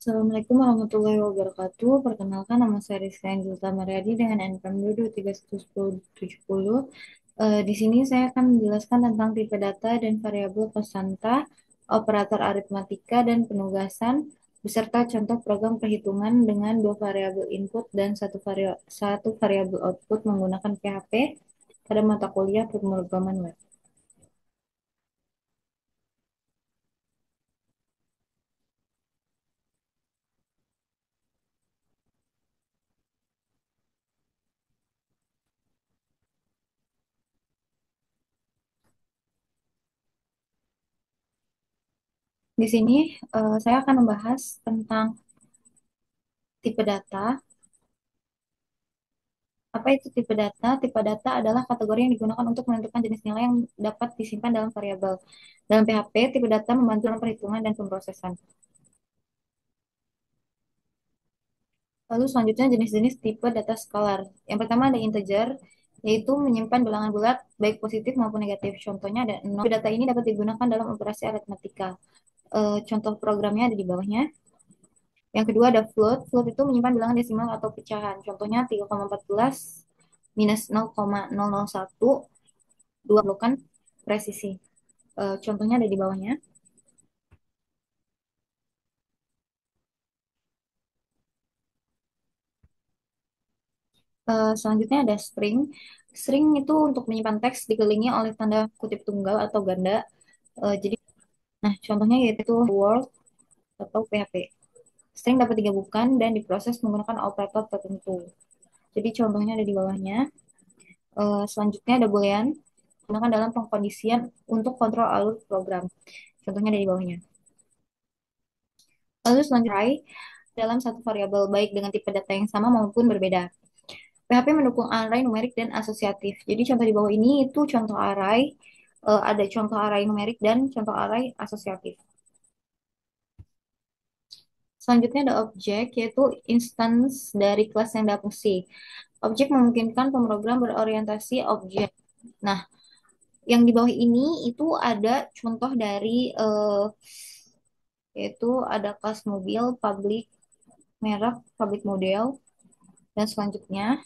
Assalamualaikum warahmatullahi wabarakatuh. Perkenalkan nama saya Rizka Indulta Mariadi dengan NPM 2317070. Di sini saya akan menjelaskan tentang tipe data dan variabel konstanta, operator aritmatika dan penugasan, beserta contoh program perhitungan dengan dua variabel input dan satu variabel output menggunakan PHP pada mata kuliah pemrograman web. Di sini saya akan membahas tentang tipe data. Apa itu tipe data? Tipe data adalah kategori yang digunakan untuk menentukan jenis nilai yang dapat disimpan dalam variabel. Dalam PHP, tipe data membantu dalam perhitungan dan pemrosesan. Lalu selanjutnya jenis-jenis tipe data skalar. Yang pertama ada integer, yaitu menyimpan bilangan bulat baik positif maupun negatif. Contohnya ada 0. Data ini dapat digunakan dalam operasi aritmatika. Contoh programnya ada di bawahnya. Yang kedua ada float. Float itu menyimpan bilangan desimal atau pecahan. Contohnya 3,14 minus 0,001 dua bukan presisi. Contohnya ada di bawahnya. Selanjutnya ada string. String itu untuk menyimpan teks dikelilingi oleh tanda kutip tunggal atau ganda. Jadi, nah contohnya yaitu Word atau PHP. String dapat digabungkan dan diproses menggunakan operator tertentu. Jadi contohnya ada di bawahnya. Selanjutnya ada boolean digunakan dalam pengkondisian untuk kontrol alur program. Contohnya ada di bawahnya. Lalu selanjutnya array dalam satu variabel baik dengan tipe data yang sama maupun berbeda. PHP mendukung array numerik dan asosiatif. Jadi contoh di bawah ini itu contoh array, ada contoh array numerik dan contoh array asosiatif. Selanjutnya ada objek, yaitu instance dari kelas yang dapat fungsi. Objek memungkinkan pemrogram berorientasi objek. Nah, yang di bawah ini itu ada contoh dari yaitu ada kelas mobil, public, merek, public model, dan selanjutnya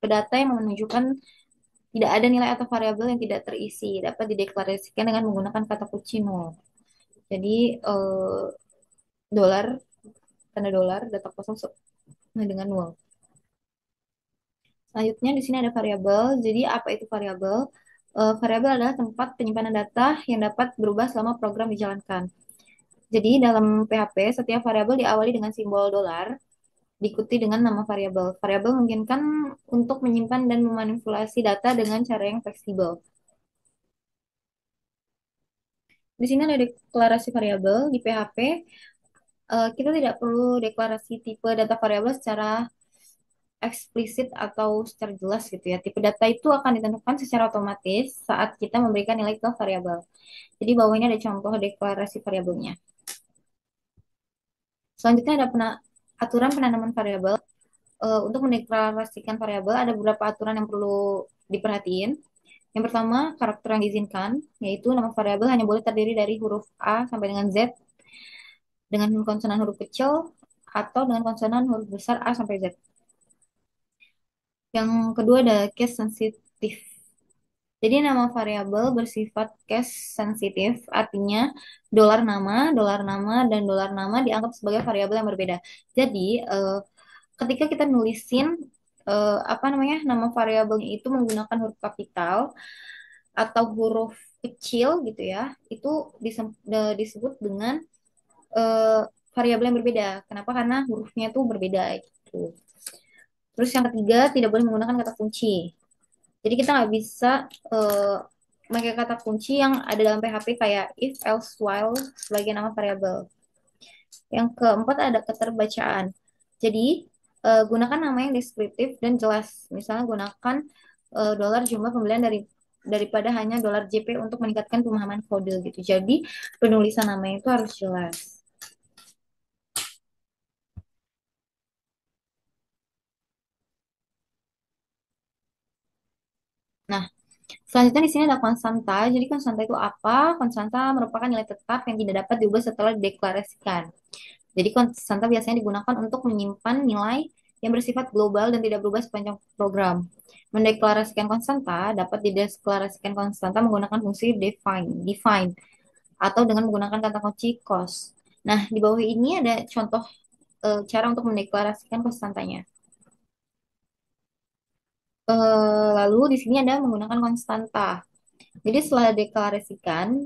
data yang menunjukkan tidak ada nilai atau variabel yang tidak terisi, dapat dideklarasikan dengan menggunakan kata kunci nol. Jadi dolar, tanda dolar, data kosong dengan nol. Selanjutnya di sini ada variabel. Jadi apa itu variabel? Variabel adalah tempat penyimpanan data yang dapat berubah selama program dijalankan. Jadi dalam PHP setiap variabel diawali dengan simbol dolar, diikuti dengan nama variabel. Variabel memungkinkan untuk menyimpan dan memanipulasi data dengan cara yang fleksibel. Di sini ada deklarasi variabel di PHP. Kita tidak perlu deklarasi tipe data variabel secara eksplisit atau secara jelas gitu ya. Tipe data itu akan ditentukan secara otomatis saat kita memberikan nilai ke variabel. Jadi bawahnya ada contoh deklarasi variabelnya. Selanjutnya ada aturan penanaman variabel. Untuk mendeklarasikan variabel ada beberapa aturan yang perlu diperhatiin. Yang pertama, karakter yang diizinkan, yaitu nama variabel hanya boleh terdiri dari huruf A sampai dengan Z dengan konsonan huruf kecil atau dengan konsonan huruf besar A sampai Z. Yang kedua ada case sensitif. Jadi nama variabel bersifat case sensitif, artinya dolar nama, dan dolar nama dianggap sebagai variabel yang berbeda. Jadi ketika kita nulisin apa namanya nama variabelnya itu menggunakan huruf kapital atau huruf kecil gitu ya, itu disebut dengan eh, variabel yang berbeda. Kenapa? Karena hurufnya itu berbeda gitu. Terus yang ketiga, tidak boleh menggunakan kata kunci. Jadi kita nggak bisa eh, pakai kata kunci yang ada dalam PHP kayak if, else, while sebagai nama variabel. Yang keempat ada keterbacaan. Jadi gunakan nama yang deskriptif dan jelas. Misalnya gunakan dolar jumlah pembelian daripada hanya dolar JP untuk meningkatkan pemahaman kode gitu. Jadi penulisan namanya itu harus jelas. Nah, selanjutnya di sini ada konstanta. Jadi konstanta itu apa? Konstanta merupakan nilai tetap yang tidak dapat diubah setelah dideklarasikan. Jadi konstanta biasanya digunakan untuk menyimpan nilai yang bersifat global dan tidak berubah sepanjang program. Mendeklarasikan konstanta dapat dideklarasikan konstanta menggunakan fungsi define atau dengan menggunakan kata kunci cost. Nah, di bawah ini ada contoh cara untuk mendeklarasikan konstantanya. Lalu di sini ada menggunakan konstanta. Jadi setelah deklarasikan,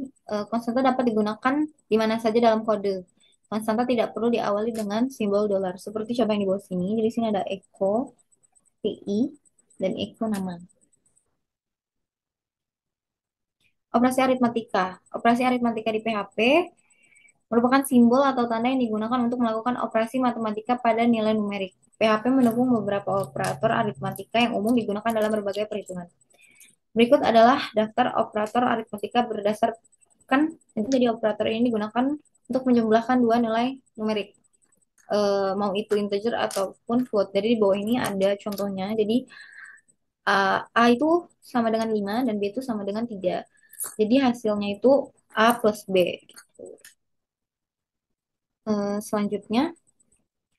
konstanta dapat digunakan di mana saja dalam kode. Konstanta tidak perlu diawali dengan simbol dolar. Seperti contoh yang di bawah sini. Jadi di sini ada echo, PI, dan echo nama. Operasi aritmatika. Operasi aritmatika di PHP merupakan simbol atau tanda yang digunakan untuk melakukan operasi matematika pada nilai numerik. PHP mendukung beberapa operator aritmatika yang umum digunakan dalam berbagai perhitungan. Berikut adalah daftar operator aritmatika berdasarkan, jadi operator ini digunakan untuk menjumlahkan dua nilai numerik, mau itu integer ataupun float. Jadi di bawah ini ada contohnya. Jadi A itu sama dengan 5 dan B itu sama dengan 3. Jadi hasilnya itu A plus B. Selanjutnya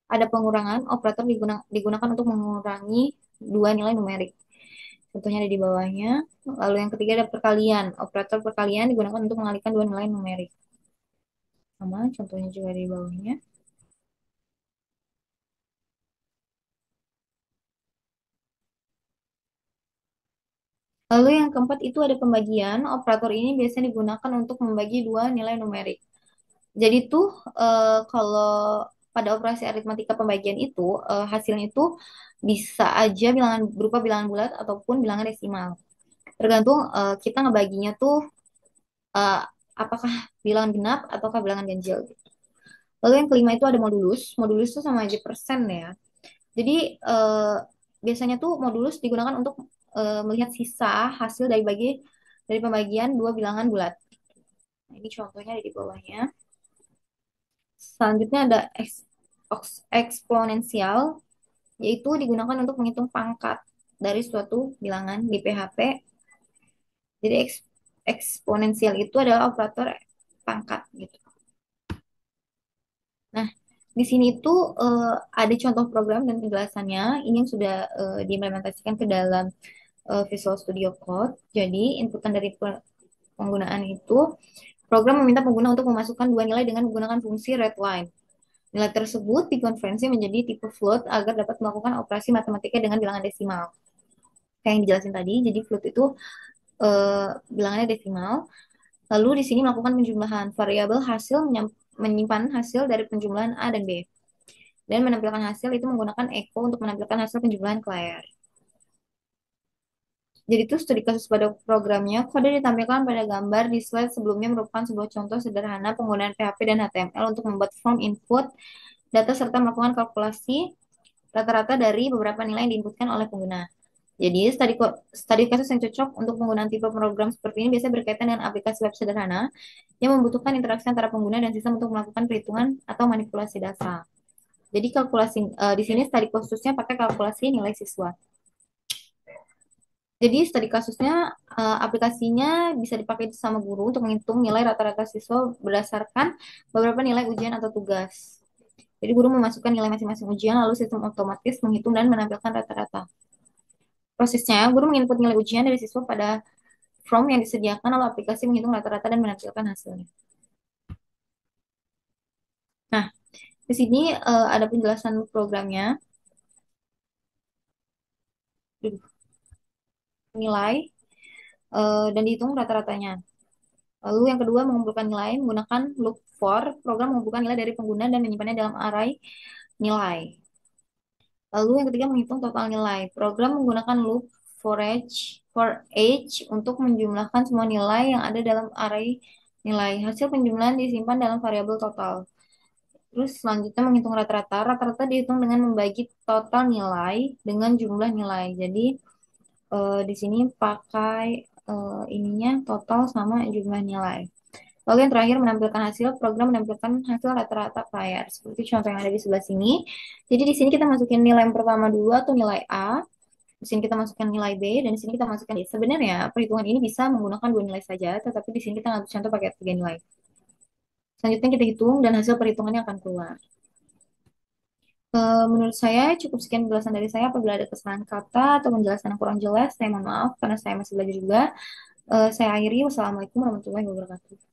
ada pengurangan, operator digunakan untuk mengurangi dua nilai numerik. Contohnya ada di bawahnya. Lalu yang ketiga ada perkalian. Operator perkalian digunakan untuk mengalihkan dua nilai numerik. Sama contohnya juga di bawahnya. Lalu yang keempat itu ada pembagian. Operator ini biasanya digunakan untuk membagi dua nilai numerik. Jadi tuh kalau pada operasi aritmatika pembagian itu hasilnya itu bisa aja bilangan berupa bilangan bulat ataupun bilangan desimal. Tergantung kita ngebaginya tuh eh, apakah bilangan genap ataukah bilangan ganjil. Lalu yang kelima itu ada modulus. Modulus itu sama aja persen ya. Jadi biasanya tuh modulus digunakan untuk melihat sisa hasil dari pembagian dua bilangan bulat. Nah, ini contohnya ada di bawahnya. Selanjutnya ada eksponensial, yaitu digunakan untuk menghitung pangkat dari suatu bilangan di PHP. Jadi eksponensial itu adalah operator pangkat gitu. Nah, di sini tuh ada contoh program dan penjelasannya. Ini yang sudah diimplementasikan ke dalam Visual Studio Code. Jadi, inputan dari penggunaan itu, program meminta pengguna untuk memasukkan dua nilai dengan menggunakan fungsi readline. Nilai tersebut dikonversi menjadi tipe float agar dapat melakukan operasi matematika dengan bilangan desimal. Kayak yang dijelasin tadi, jadi float itu bilangannya desimal. Lalu di sini melakukan penjumlahan variabel hasil menyimpan hasil dari penjumlahan A dan B dan menampilkan hasil itu menggunakan echo untuk menampilkan hasil penjumlahan ke layar. Jadi itu studi kasus pada programnya, kode ditampilkan pada gambar di slide sebelumnya merupakan sebuah contoh sederhana penggunaan PHP dan HTML untuk membuat form input data serta melakukan kalkulasi rata-rata dari beberapa nilai yang diinputkan oleh pengguna. Jadi, studi kasus yang cocok untuk penggunaan tipe program seperti ini biasanya berkaitan dengan aplikasi web sederhana yang membutuhkan interaksi antara pengguna dan sistem untuk melakukan perhitungan atau manipulasi data. Jadi kalkulasi di sini studi kasusnya pakai kalkulasi nilai siswa. Jadi studi kasusnya aplikasinya bisa dipakai sama guru untuk menghitung nilai rata-rata siswa berdasarkan beberapa nilai ujian atau tugas. Jadi guru memasukkan nilai masing-masing ujian lalu sistem otomatis menghitung dan menampilkan rata-rata. Prosesnya, guru menginput nilai ujian dari siswa pada form yang disediakan lalu aplikasi menghitung rata-rata dan menampilkan hasilnya. Nah, di sini ada penjelasan programnya. Nilai dan dihitung rata-ratanya. Lalu yang kedua mengumpulkan nilai menggunakan look for, program mengumpulkan nilai dari pengguna dan menyimpannya dalam array nilai. Lalu yang ketiga menghitung total nilai. Program menggunakan loop for each untuk menjumlahkan semua nilai yang ada dalam array nilai. Hasil penjumlahan disimpan dalam variabel total. Terus selanjutnya menghitung rata-rata. Rata-rata dihitung dengan membagi total nilai dengan jumlah nilai. Jadi di sini pakai ininya total sama jumlah nilai. Lalu yang terakhir menampilkan hasil, program menampilkan hasil rata-rata layar. Seperti contoh yang ada di sebelah sini. Jadi di sini kita masukin nilai yang pertama dulu atau nilai A. Di sini kita masukkan nilai B dan di sini kita masukkan D. Sebenarnya perhitungan ini bisa menggunakan dua nilai saja, tetapi di sini kita ngambil contoh pakai tiga nilai. Selanjutnya kita hitung dan hasil perhitungannya akan keluar. Menurut saya cukup sekian penjelasan dari saya. Apabila ada kesalahan kata atau penjelasan yang kurang jelas, saya mohon maaf karena saya masih belajar juga. Saya akhiri. Wassalamualaikum warahmatullahi wabarakatuh.